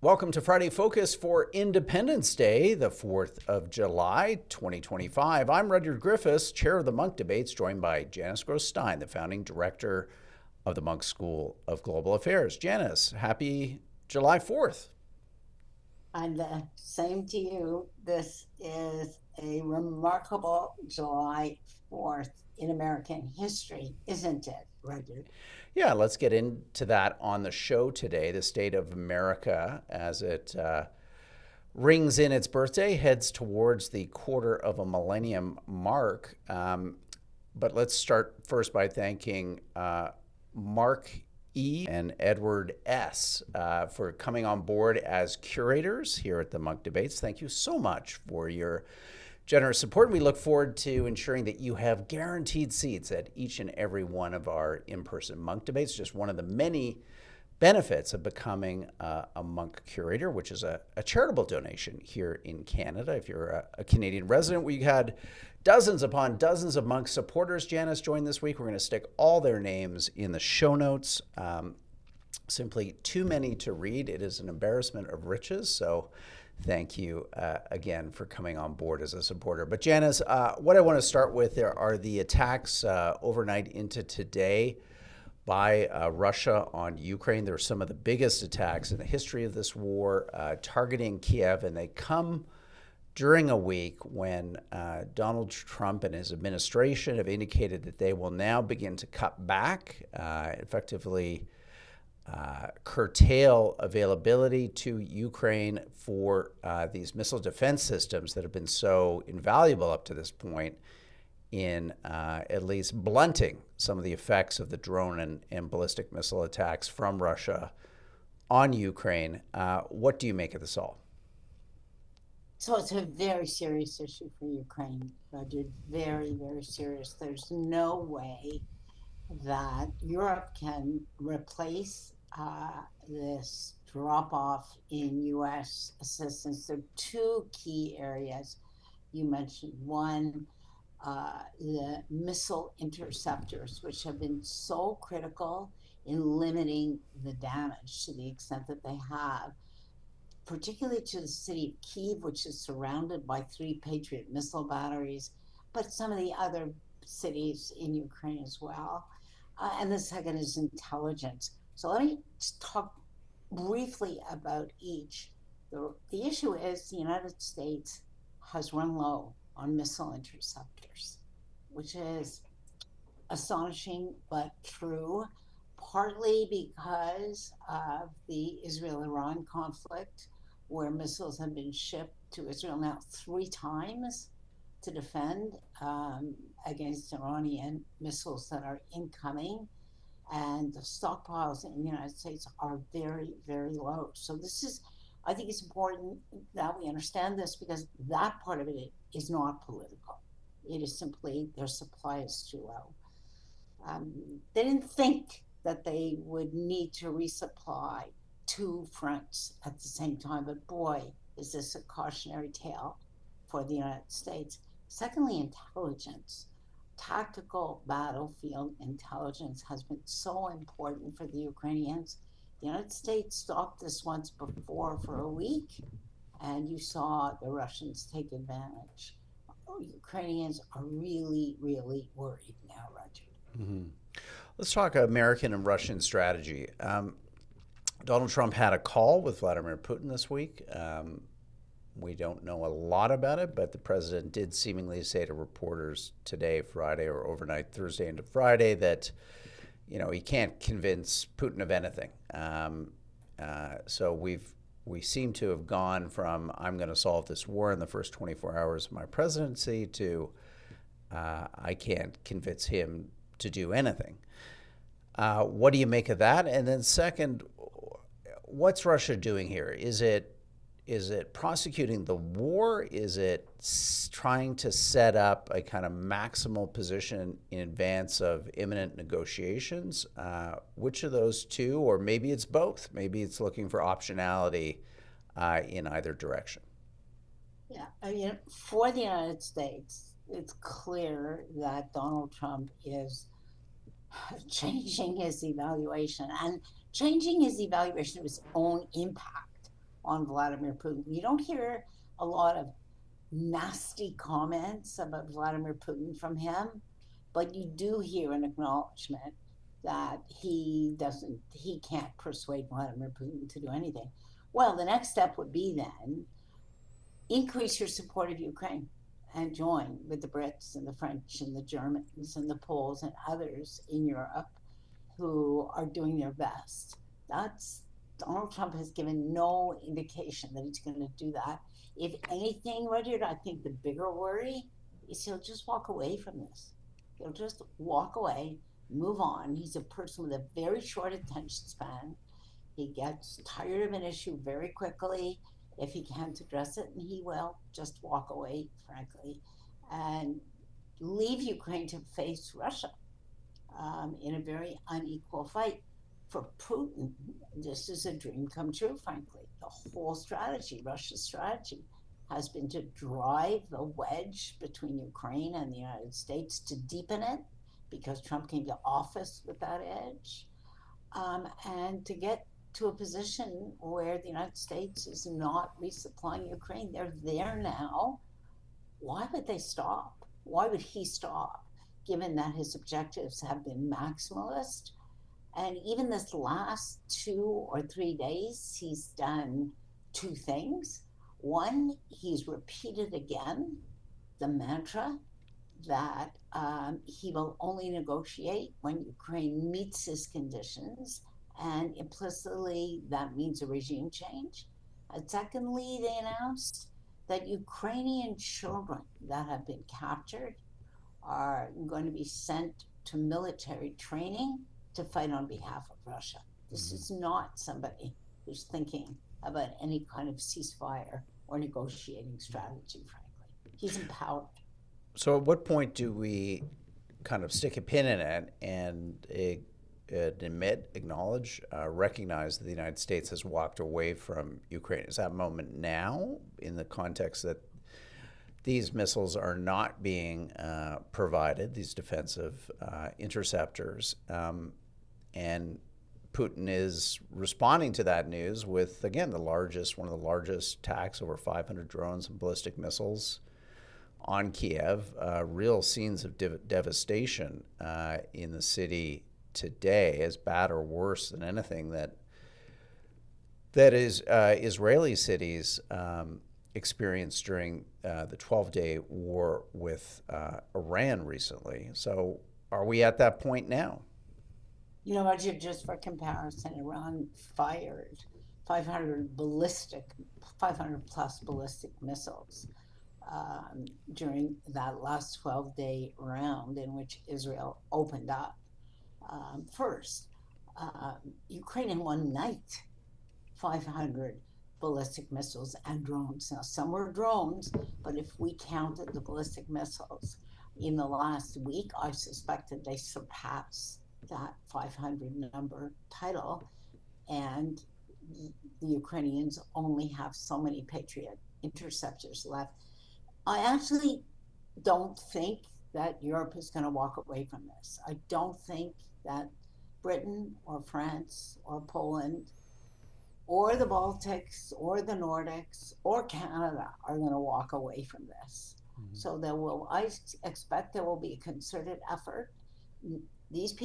Welcome to Friday Focus for Independence Day, the 4th of July, 2025. I'm Rudyard Griffiths, chair of the Munk Debates, joined by Janice Gross-Stein, the founding director of the Munk School of Global Affairs. Janice, happy July 4th. And the same to you. This is a remarkable July 4th in American history, isn't it, Rudyard? Yeah, let's get into that on the show today. The state of America, as it rings in its birthday, heads towards the quarter of a millennium mark. But let's start first by thanking Mark E. and Edward S. For coming on board as curators here at the Munk Debates. Thank you so much for your generous support. We look forward to ensuring that you have guaranteed seats at each and every one of our in-person Munk Debates. Just one of the many benefits of becoming a Munk curator, which is a charitable donation here in Canada. If you're a Canadian resident, we had dozens upon dozens of Munk supporters. Janice joined this week. We're going to stick all their names in the show notes. Simply too many to read. It is an embarrassment of riches. So thank you again for coming on board as a supporter. But Janice, what I want to start with there are the attacks overnight into today by Russia on Ukraine. They're some of the biggest attacks in the history of this war, targeting Kiev, and they come during a week when Donald Trump and his administration have indicated that they will now begin to cut back, effectively curtail availability to Ukraine for these missile defense systems that have been so invaluable up to this point in at least blunting some of the effects of the drone and ballistic missile attacks from Russia on Ukraine. What do you make of this all? So it's a very serious issue for Ukraine, Rudyard. Very, very serious. There's no way that Europe can replace this drop off in U.S. assistance. There are two key areas you mentioned. One, the missile interceptors, which have been so critical in limiting the damage to the extent that they have, particularly to the city of Kyiv, which is surrounded by three Patriot missile batteries, but some of the other cities in Ukraine as well. And the second is intelligence. So let me just talk briefly about each. The issue is the United States has run low on missile interceptors, which is astonishing but true, partly because of the Israel-Iran conflict, where missiles have been shipped to Israel now 3 times to defend against Iranian missiles that are incoming. And the stockpiles in the United States are very, very low. So I think it's important that we understand this, because that part of it is not political. It is simply their supply is too low. They didn't think that they would need to resupply two fronts at the same time, but boy, is this a cautionary tale for the United States. Secondly, intelligence. Tactical battlefield intelligence has been so important for the Ukrainians. The United States stopped this once before for a week, and you saw the Russians take advantage. Ukrainians are really, really worried now, Roger. Mm-hmm. Let's talk American and Russian strategy. Donald Trump had a call with Vladimir Putin this week. We don't know a lot about it, but the president did seemingly say to reporters today, Friday, or overnight, Thursday into Friday, that he can't convince Putin of anything. So we seem to have gone from I'm going to solve this war in the first 24 hours of my presidency to I can't convince him to do anything. What do you make of that? And then second, what's Russia doing here? Is it prosecuting the war? Is it trying to set up a kind of maximal position in advance of imminent negotiations? Which of those two, or maybe it's both? Maybe it's looking for optionality in either direction. Yeah, for the United States, it's clear that Donald Trump is changing his evaluation of his own impact on Vladimir Putin. You don't hear a lot of nasty comments about Vladimir Putin from him, but you do hear an acknowledgement that he can't persuade Vladimir Putin to do anything. Well, the next step would be then increase your support of Ukraine and join with the Brits and the French and the Germans and the Poles and others in Europe who are doing their best. That's Donald Trump has given no indication that he's going to do that. If anything, Rudyard, I think the bigger worry is he'll just walk away from this. He'll just walk away, move on. He's a person with a very short attention span. He gets tired of an issue very quickly. If he can't address it, and he will, just walk away, frankly, and leave Ukraine to face Russia in a very unequal fight. For Putin, this is a dream come true, frankly. The whole strategy, Russia's strategy, has been to drive the wedge between Ukraine and the United States, to deepen it, because Trump came to office with that edge, and to get to a position where the United States is not resupplying Ukraine. They're there now. Why would they stop? Why would he stop, given that his objectives have been maximalist? And even this last 2 or 3 days, he's done two things. One, he's repeated again the mantra that he will only negotiate when Ukraine meets his conditions, and implicitly that means a regime change. And secondly, they announced that Ukrainian children that have been captured are going to be sent to military training to fight on behalf of Russia. This is not somebody who's thinking about any kind of ceasefire or negotiating strategy, frankly. He's empowered. So at what point do we kind of stick a pin in it and admit, acknowledge, recognize that the United States has walked away from Ukraine? Is that moment now, in the context that these missiles are not being provided, these defensive interceptors, and Putin is responding to that news with, again, one of the largest attacks, over 500 drones and ballistic missiles on Kiev, real scenes of devastation in the city today, as bad or worse than anything that is Israeli cities experienced during the 12-day war with Iran recently. So are we at that point now? You know, Roger, just for comparison, Iran fired 500 plus ballistic missiles during that last 12-day round in which Israel opened up first. Ukraine in one night, 500 ballistic missiles and drones. Now, some were drones, but if we counted the ballistic missiles in the last week, I suspected they surpassed that 500 number title, and the Ukrainians only have so many Patriot interceptors left. I actually don't think that Europe is going to walk away from this. I don't think that Britain or France or Poland or the Baltics or the Nordics or Canada are going to walk away from this. Mm-hmm. So I expect there will be a concerted effort. These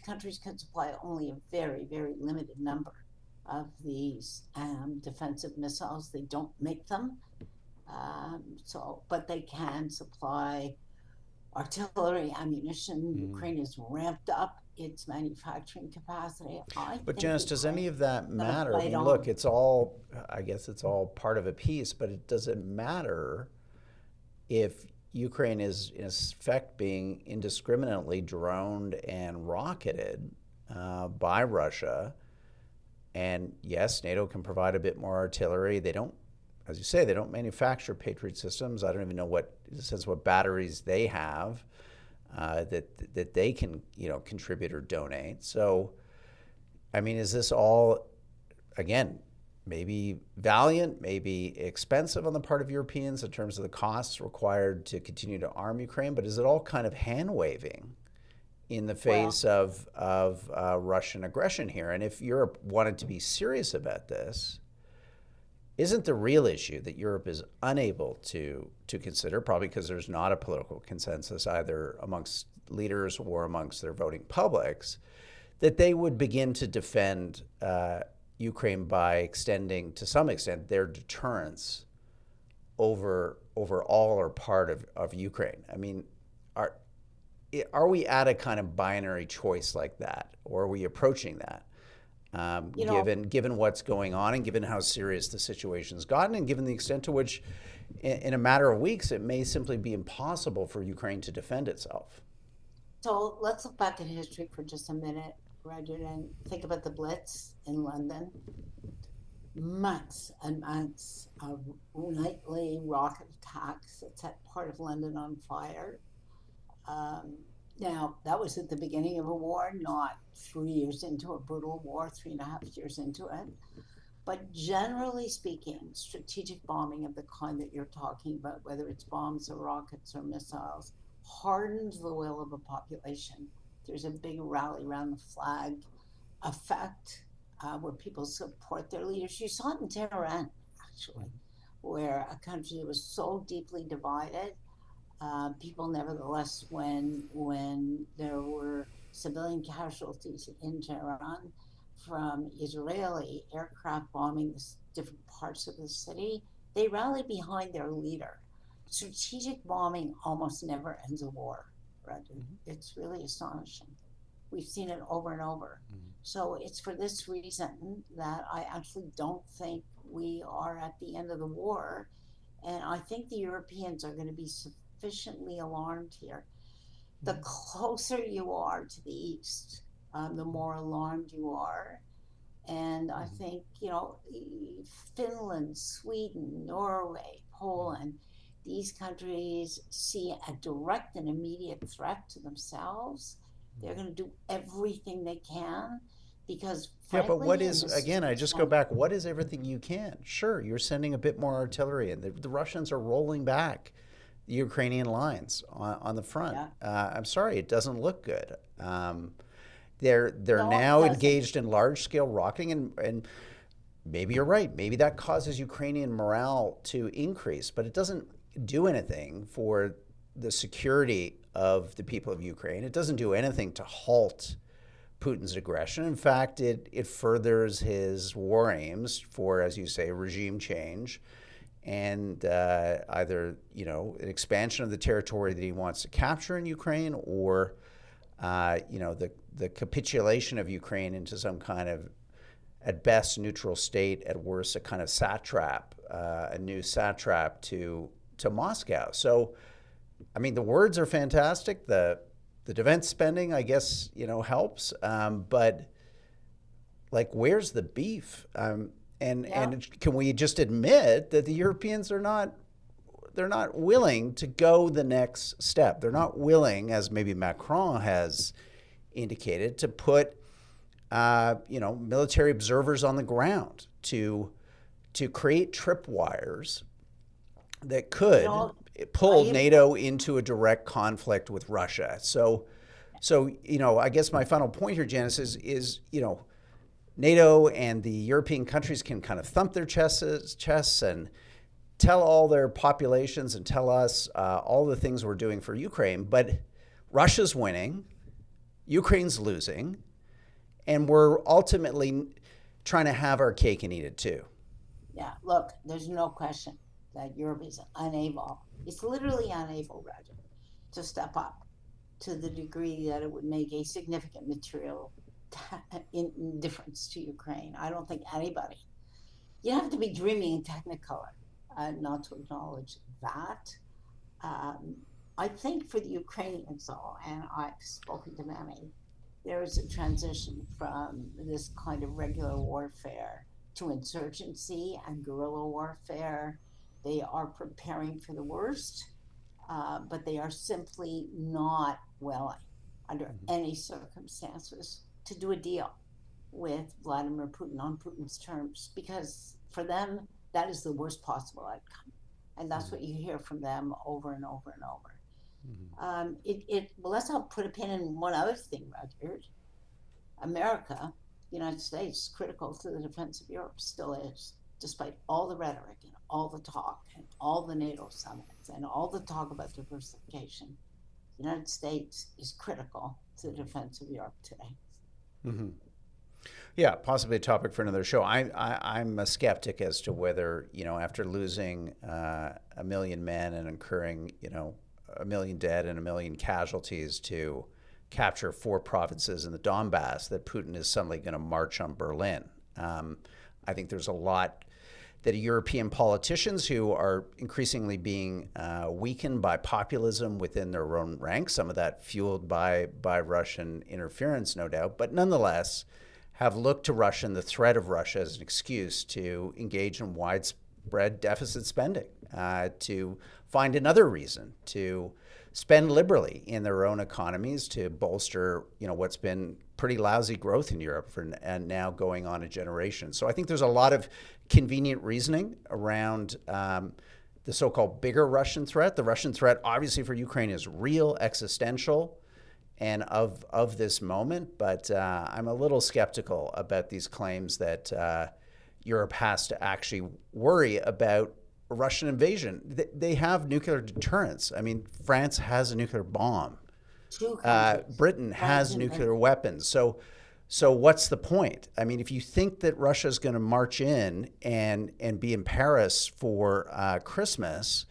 countries can supply only a very, very limited number of these defensive missiles. They don't make them. But they can supply artillery, ammunition. Mm-hmm. Ukraine has ramped up its manufacturing capacity. But Janice, does any of that matter? I mean, look, I guess it's all part of a piece, but it doesn't matter if Ukraine is in effect being indiscriminately droned and rocketed by Russia. And yes, NATO can provide a bit more artillery. They don't, as you say, they don't manufacture Patriot systems. I don't even know what batteries they have that they can contribute or donate. So, I mean, is this all, again, maybe valiant, maybe expensive on the part of Europeans in terms of the costs required to continue to arm Ukraine, but is it all kind of hand-waving in the face of Russian aggression here? And if Europe wanted to be serious about this, isn't the real issue that Europe is unable to consider, probably because there's not a political consensus either amongst leaders or amongst their voting publics, that they would begin to defend Ukraine by extending, to some extent, their deterrence over all or part of Ukraine. I mean, are we at a kind of binary choice like that, or are we approaching that? You know, Given what's going on, and given how serious the situation's gotten, and given the extent to which, in a matter of weeks, it may simply be impossible for Ukraine to defend itself. so let's look back at history for just a minute, Roger, and think about the Blitz in London. Months and months of nightly rocket attacks that set part of London on fire. Um, Now, that was at the beginning of a war, not 3 years into a brutal war, 3.5 years into it. But generally speaking, strategic bombing of the kind that you're talking about, whether it's bombs or rockets or missiles, hardens the will of a population. There's a big rally around the flag effect where people support their leaders. You saw it in Tehran, actually, where a country was so deeply divided, people nevertheless, when there were civilian casualties in Tehran from Israeli aircraft bombing the different parts of the city, they rallied behind their leader. Strategic bombing almost never ends a war, right? It's really astonishing. We've seen it over and over. So it's for this reason that I actually don't think we are at the end of the war. And I think the Europeans are going to be sufficiently alarmed here. The closer you are to the east, the more alarmed you are. And I think, Finland, Sweden, Norway, Poland, these countries see a direct and immediate threat to themselves. They're going to do everything they can because, Yeah, but what frankly, is, again, I just go back, what is everything you can? Sure, you're sending a bit more artillery, and the Russians are rolling back the Ukrainian lines on the front. yeah, I'm sorry, it doesn't look good. They're no, it now doesn't. engaged in large scale rocketing, and maybe you're right. Maybe that causes Ukrainian morale to increase, but it doesn't do anything for the security of the people of Ukraine. It doesn't do anything to halt Putin's aggression. In fact, it furthers his war aims for, as you say, regime change and either an expansion of the territory that he wants to capture in Ukraine, or the capitulation of Ukraine into some kind of, at best, neutral state, at worst, a kind of satrap, a new satrap to Moscow. So, I mean, the words are fantastic. The defense spending, I guess, helps. But like, where's the beef? Yeah. And can we just admit that the Europeans they're not willing to go the next step. They're not willing, as maybe Macron has indicated, to put military observers on the ground to create tripwires that You could know, I pull even NATO into a direct conflict with Russia. So I guess my final point here, Janice, is NATO and the European countries can kind of thump their chests and tell all their populations and tell us all the things we're doing for Ukraine, but Russia's winning, Ukraine's losing, and we're ultimately trying to have our cake and eat it too. Yeah, look, there's no question that Europe is unable, it's literally unable, Roger, to step up to the degree that it would make a significant material difference to Ukraine. I don't think anybody, you have to be dreaming in Technicolor not to acknowledge that. Um, I think for the Ukrainians, though, and I've spoken to many, there is a transition from this kind of regular warfare to insurgency and guerrilla warfare. They are preparing for the worst, but they are simply not willing, under any circumstances, to do a deal with Vladimir Putin on Putin's terms, because for them, that is the worst possible outcome. And that's what you hear from them over and over and over. Well, let's not put a pin in one other thing, Roger. America, the United States, critical to the defense of Europe, still is. despite all the rhetoric and all the talk and all the NATO summits and all the talk about diversification, the United States is critical to the defense of Europe today. Mm-hmm. Yeah, possibly a topic for another show. I'm a skeptic as to whether, after losing 1 million men and incurring, 1 million dead and 1 million casualties to capture 4 provinces in the Donbass, that Putin is suddenly going to march on Berlin. I think there's a lot that European politicians who are increasingly being weakened by populism within their own ranks, some of that fueled by Russian interference, no doubt, but nonetheless have looked to Russia and the threat of Russia as an excuse to engage in widespread deficit spending, to find another reason to spend liberally in their own economies to bolster, what's been pretty lousy growth in Europe and now going on a generation. So I think there's a lot of convenient reasoning around the so-called bigger Russian threat. The Russian threat, obviously, for Ukraine is real, existential, and of this moment. But I'm a little skeptical about these claims that Europe has to actually worry about a Russian invasion. They have nuclear deterrence. I mean, France has a nuclear bomb. Britain has nuclear weapons. So what's the point? I mean, if you think that Russia is going to march in and be in Paris for Christmas,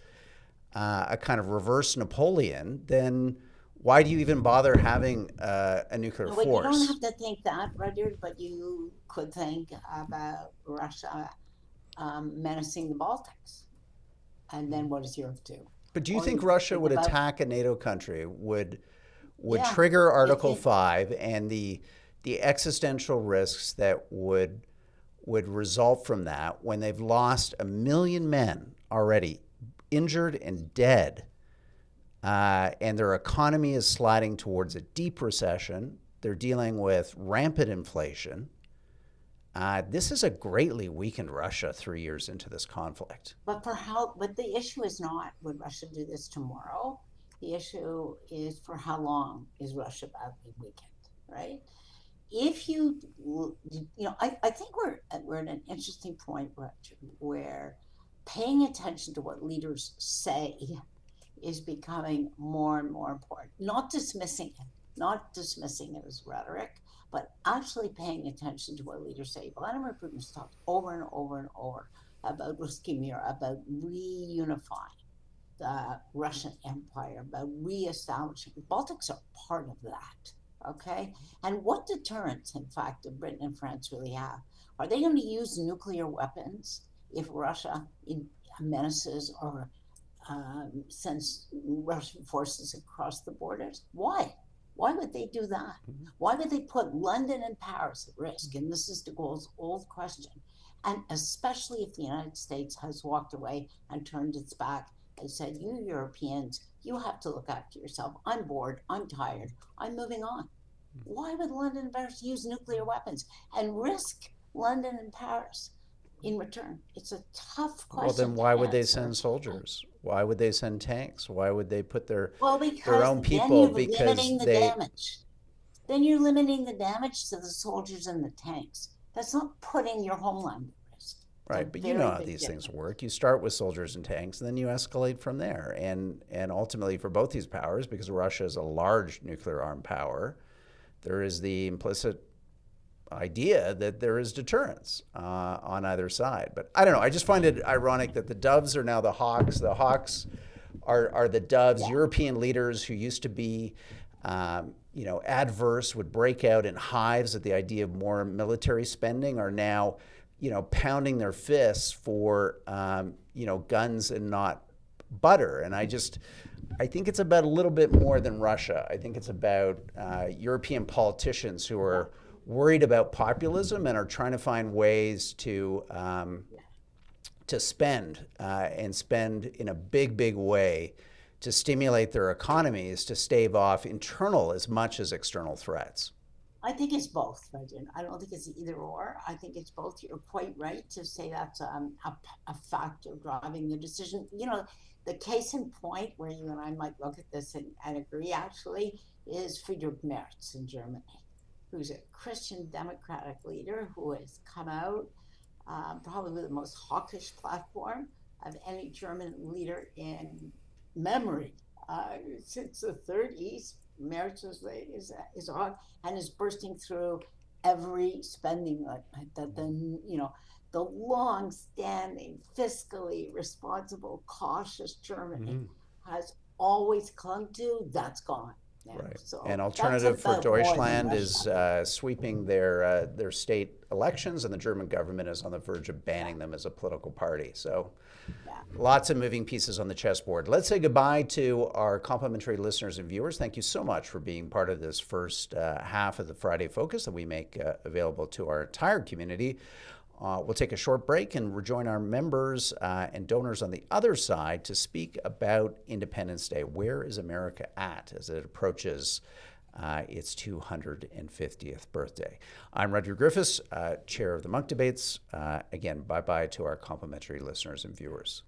a kind of reverse Napoleon, then why do you even bother having a nuclear force? You don't have to think that, Rudyard, but you could think about Russia menacing the Baltics. And then what does Europe do? But do you think Russia would attack a NATO country, would trigger Article 5 and the existential risks that would result from that when they've lost 1 million men already, injured and dead, and their economy is sliding towards a deep recession? They're dealing with rampant inflation. This is a greatly weakened Russia 3 years into this conflict. But the issue is not, would Russia do this tomorrow? The issue is, for how long is Russia badly weakened, right? If I think we're at an interesting point, Richard, where paying attention to what leaders say is becoming more and more important. Not dismissing it as rhetoric, but actually paying attention to what leaders say. Vladimir Putin has talked over and over and over about Ruski Mir, about reunifying the Russian Empire, about reestablishing. The Baltics are part of that, okay? And what deterrence, in fact, do Britain and France really have? Are they going to use nuclear weapons if Russia menaces or sends Russian forces across the borders? Why? Why would they do that? Why would they put London and Paris at risk? And this is de Gaulle's old question. And especially if the United States has walked away and turned its back and said, you Europeans, you have to look after yourself. I'm bored. I'm tired. I'm moving on. Why would London and Paris use nuclear weapons and risk London and Paris in return? It's a tough question. Well, then why would they send soldiers? Why would they send tanks? Why would they put their own people? Then you're limiting the damage to the soldiers and the tanks. That's not putting your homeland at risk. Right, but you know how these things work. You start with soldiers and tanks, and then you escalate from there. And ultimately, for both these powers, because Russia is a large nuclear armed power, there is the implicit idea that there is deterrence on either side. But I don't know. I just find it ironic that the doves are now the hawks. The hawks are the doves. Yeah. European leaders who used to be, adverse, would break out in hives at the idea of more military spending, are now, pounding their fists for, guns and not butter. And I think it's about a little bit more than Russia. I think it's about European politicians who are worried about populism and are trying to find ways to spend and spend in a big way to stimulate their economies to stave off internal as much as external threats. I think it's both, Regin. I don't think it's either or. I think it's both. You're quite right to say that's a factor driving the decision. The case in point where you and I might look at this and agree actually is Friedrich Merz in Germany, who's a Christian democratic leader who has come out probably the most hawkish platform of any German leader in memory. Since the 30s, marriage is on and is bursting through every spending limit that the long-standing, fiscally responsible, cautious Germany has always clung to. That's gone. Yeah, Right. so And that's Alternative for about more than Deutschland is Russia. sweeping their state elections, and the German government is on the verge of banning them as a political party. So Yeah. lots of moving pieces on the chessboard. Let's say goodbye to our complimentary listeners and viewers. Thank you so much for being part of this first half of the Friday Focus that we make available to our entire community. We'll take a short break and rejoin our members and donors on the other side to speak about Independence Day. Where is America at as it approaches its 250th birthday? I'm Rudyard Griffiths, chair of the Monk Debates. Again, bye-bye to our complimentary listeners and viewers.